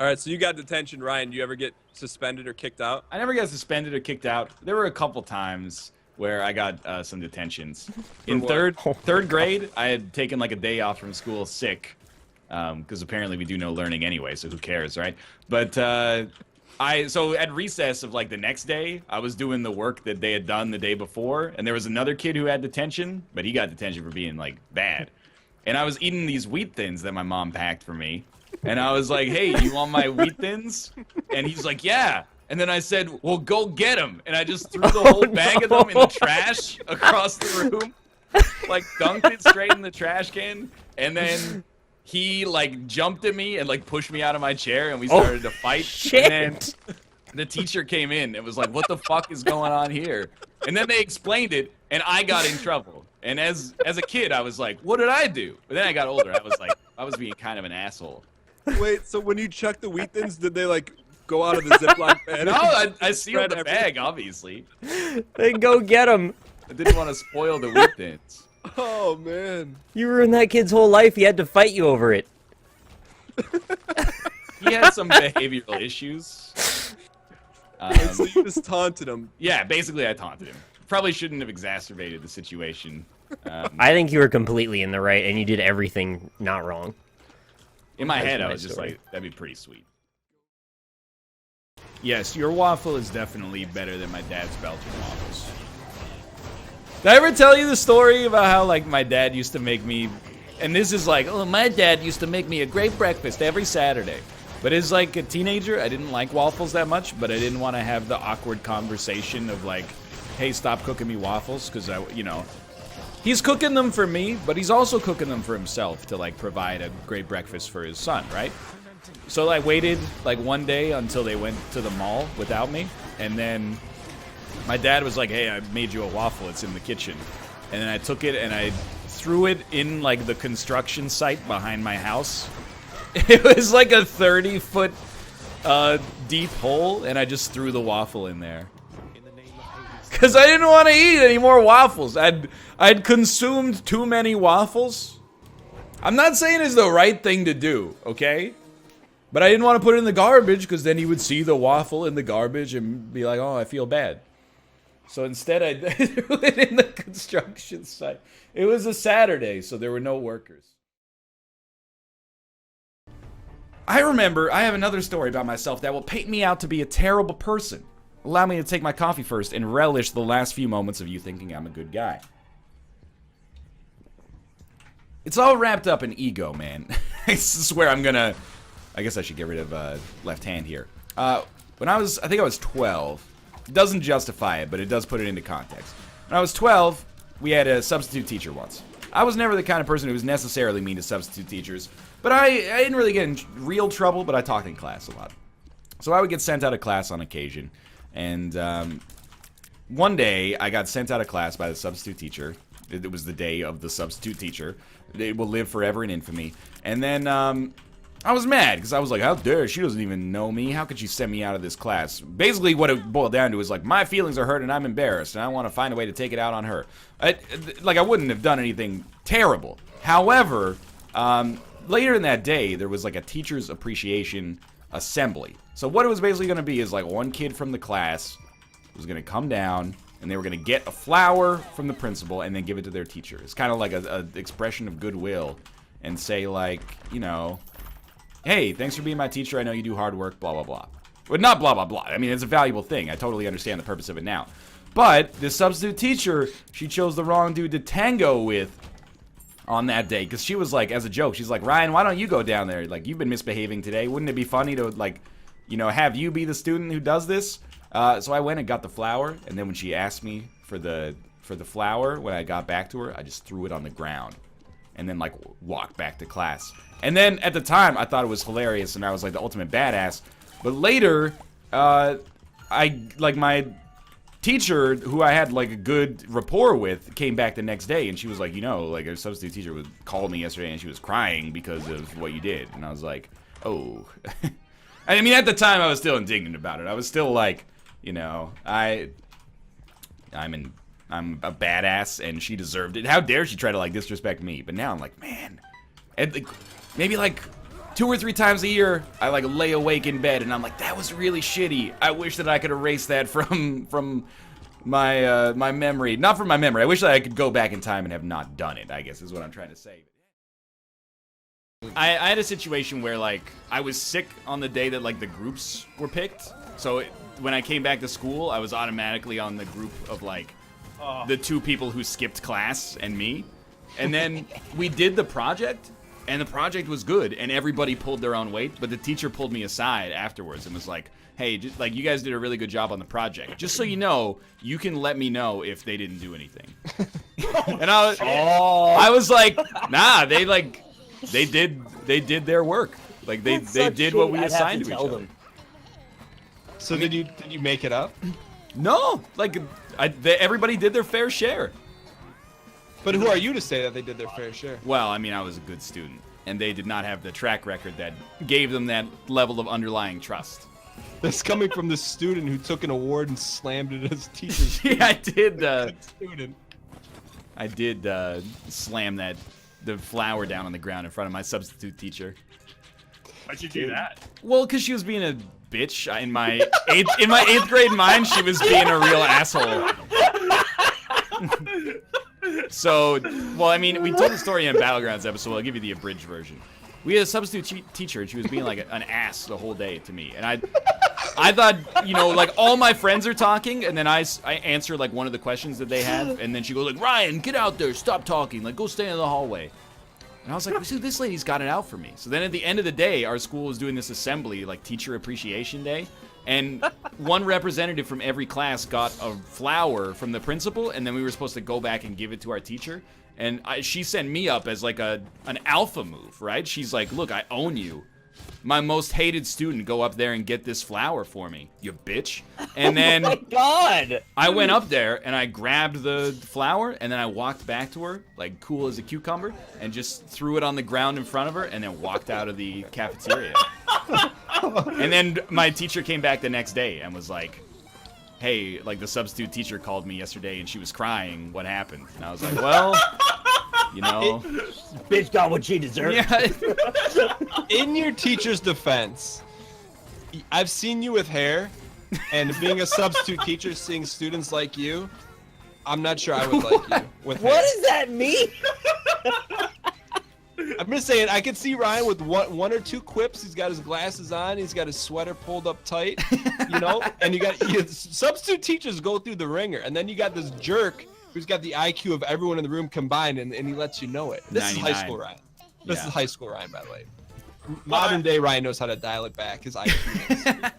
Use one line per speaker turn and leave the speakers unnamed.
All right, so you got detention, Ryan. Do you ever get suspended or kicked out?
I never got suspended or kicked out. There were a couple times where I got some detentions. In
what?
third grade, I had taken like a day off from school sick, because apparently we do no learning anyway, so who cares, right? But so at recess of like the next day, I was doing the work that they had done the day before, and there was another kid who had detention, but he got detention for being like bad. And I was eating these wheat thins that my mom packed for me. And I was like, hey, you want my wheat thins? And he's like, yeah. And then I said, well, go get them. And I just threw the whole bag of them in the trash across the room. Like, dunked it straight in the trash can. And then he, like, jumped at me and, like, pushed me out of my chair. And we started to fight.
Shit.
And then the teacher came in and was like, what the fuck is going on here? And then they explained it, and I got in trouble. And as a kid, I was like, what did I do? But then I got older. I was like, I was being kind of an asshole.
Wait, so when you chucked the wheat thins, did they like go out of the Ziploc bag?
No, I sealed the bag, obviously.
Then go get him.
I didn't want to spoil the wheat thins.
Oh man.
You ruined that kid's whole life. He had to fight you over it.
He had some behavioral issues.
So you just taunted him.
Yeah, basically I taunted him. Probably shouldn't have exacerbated the situation.
I think you were completely in the right, and you did everything not wrong.
In my head, I
my
was just
story.
like, that'd be pretty sweet. Yes, your waffle is definitely better than my dad's Belgian waffles. Did I ever tell you the story about how, like, my dad used to make me... And this is like, oh, my dad used to make me a great breakfast every Saturday. But as, like, a teenager, I didn't like waffles that much, but I didn't want to have the awkward conversation of, like, hey, stop cooking me waffles, because, you know... He's cooking them for me, but he's also cooking them for himself to, like, provide a great breakfast for his son, right? So I waited, like, one day until they went to the mall without me, and then my dad was like, hey, I made you a waffle, it's in the kitchen. And then I took it and I threw it in, like, the construction site behind my house. It was like a 30-foot deep hole, and I just threw the waffle in there. Because I didn't want to eat any more waffles. I'd consumed too many waffles. I'm not saying it's the right thing to do, okay? But I didn't want to put it in the garbage, because then he would see the waffle in the garbage and be like, oh, I feel bad. So instead, I threw it in the construction site. It was a Saturday, so there were no workers. I remember, I have another story about myself that will paint me out to be a terrible person. Allow me to take my coffee first and relish the last few moments of you thinking I'm a good guy. It's all wrapped up in ego, man. I swear I'm gonna... I guess I should get rid of left hand here. I think I was 12. It doesn't justify it, but it does put it into context. When I was 12, we had a substitute teacher once. I was never the kind of person who was necessarily mean to substitute teachers, but I didn't really get in real trouble, but I talked in class a lot. So I would get sent out of class on occasion. And one day, I got sent out of class by the substitute teacher. It was the day of the substitute teacher. It will live forever in infamy. And then I was mad, because I was like, how dare, she doesn't even know me. How could she send me out of this class? Basically, what it boiled down to is, like, my feelings are hurt and I'm embarrassed, and I want to find a way to take it out on her. I wouldn't have done anything terrible. However, later in that day, there was, like, a teacher's appreciation assembly. So what it was basically going to be is, like, one kid from the class was going to come down, and they were going to get a flower from the principal and then give it to their teacher. It's kind of like a expression of goodwill, and say, like, you know, hey, thanks for being my teacher, I know you do hard work, blah, blah, blah. Well, not blah, blah, blah. I mean, it's a valuable thing. I totally understand the purpose of it now. But this substitute teacher, she chose the wrong dude to tango with on that day, because she was like, as a joke, she's like, Ryan, why don't you go down there? Like, you've been misbehaving today. Wouldn't it be funny to, like, you know, have you be the student who does this? So I went and got the flower, and then when she asked me for the flower, when I got back to her, I just threw it on the ground, and then, like, walked back to class. And then, at the time, I thought it was hilarious, and I was, like, the ultimate badass. But later, my teacher, who I had, like, a good rapport with, came back the next day, and she was like, you know, like, our substitute teacher called me yesterday, and she was crying because of what you did. And I was like, oh. I mean, at the time, I was still indignant about it. I was still like, you know, I'm a badass, and she deserved it. How dare she try to, like, disrespect me? But now I'm like, man, and, like, maybe, like, 2 or 3 times a year, I like lay awake in bed and I'm like, that was really shitty. I wish that I could erase that from my my memory. Not from my memory. I wish that I could go back in time and have not done it, I guess is what I'm trying to say. I had a situation where like I was sick on the day that like the groups were picked. So when I came back to school, I was automatically on the group of like the 2 people who skipped class and me. And then we did the project, and the project was good, and everybody pulled their own weight, but the teacher pulled me aside afterwards and was like, hey, just, like, you guys did a really good job on the project. Just so you know, you can let me know if they didn't do anything. And I was like, nah, they did their work. Like, they did what we assigned to each other.
So did you make it up?
No, like, everybody did their fair share.
But who are you to say that they did their fair share?
Well, I mean, I was a good student, and they did not have the track record that gave them that level of underlying trust.
That's coming from the student who took an award and slammed it at his teacher's
Yeah, I did.
student.
I did slam the flower down on the ground in front of my substitute teacher.
Why'd you do that?
Well, because she was being a bitch. In my eighth grade mind, she was being a real asshole. So, well, I mean, we told the story in Battlegrounds episode. I'll give you the abridged version. We had a substitute teacher, and she was being like an ass the whole day to me. And I thought, you know, like all my friends are talking, and then I answer like one of the questions that they have, and then she goes like, Ryan, get out there, stop talking, like go stay in the hallway. And I was like, dude, this lady's got it out for me. So then at the end of the day, our school was doing this assembly, like Teacher Appreciation Day. And one representative from every class got a flower from the principal, and then we were supposed to go back and give it to our teacher. And she sent me up as like an alpha move, right? She's like, look, I own you. My most hated student, go up there and get this flower for me, you bitch. And then
Oh my God!
I went up there and I grabbed the flower, and then I walked back to her, like cool as a cucumber, and just threw it on the ground in front of her, and then walked out of the cafeteria. And then my teacher came back the next day and was like, hey, like the substitute teacher called me yesterday and she was crying. What happened? And I was like, well, you know.
Bitch got what she deserved.
Yeah.
In your teacher's defense, I've seen you with hair, and being a substitute teacher, seeing students like you, I'm not sure I would like you with hair.
What does that mean?
I'm just saying, I could see Ryan with one or 2 quips. He's got his glasses on. He's got his sweater pulled up tight, you know. And you substitute teachers go through the ringer, and then you got this jerk who's got the IQ of everyone in the room combined, and he lets you know it. This
99.
is high school Ryan. This
Yeah.
is high school Ryan, by the way. Modern day Ryan knows how to dial it back. His IQ.